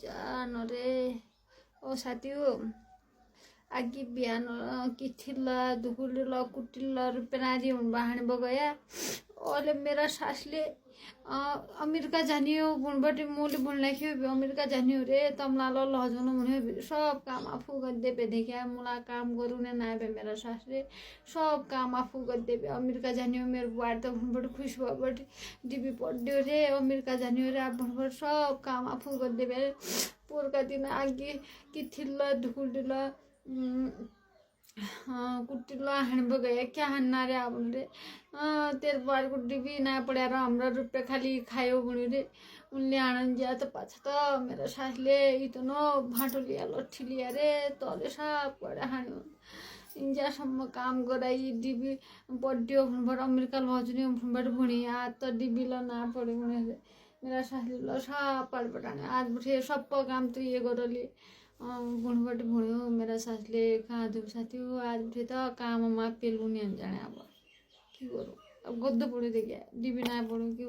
जान रे ओ साथी हो आगी बिहान किथिल्ला दुखुल्ला कुटिल्ला रुपेनारी हुन् बाहने बगया ओले मेरा सासले अमेरिका जाने हो बुनबटे मोले बुनलाख्यो अमेरिका जाने हो रे तमला ल लजाउनु भन्यो सब काम आफू गरिदिए देखिया मलाई काम गरुने नाबे मेरा सासले सब काम आफू गरिदिए अमेरिका जाने हो मेरो बुहारी त बुनबटे खुस भएबटे डिबी पढ्यो रे अमेरिका जाने हो रे अब बुनबटे सब काम आफू गरिदिए पोरका दिन आगे किथिल्ला दुखुल्ला कुटिल्ला हाण्ब गया क्या हान्ना रे अब रे तेरो बुहारीको डिबी ना पढाएर हाम्रो रुपियाँ खाली खायो भन्यो रे उनले आनन्द ज्या त पाछ त मेरो सासले इतनो भाँटो लिया लट्ठी लिया रे तले साप पढा हान्यो इन्जासम्म काम गराई डिबी पढ्यो भन्बाट अमेरिका लजुने भन्बाट भुँडिया त डिबी ल ना पढ्यो भने मेरा सासले ल साप पाडबाट हान्यो आज बुझे सब काम त ये गरले भन्बाट भुँड्यो मेरा सासले कहाँ जाऊ साथी हो आज बुझे त काममा पेलुने जाने अब के गरौँ अब गद्दो पढ्यो देखिया डिबी ना पढ्यो के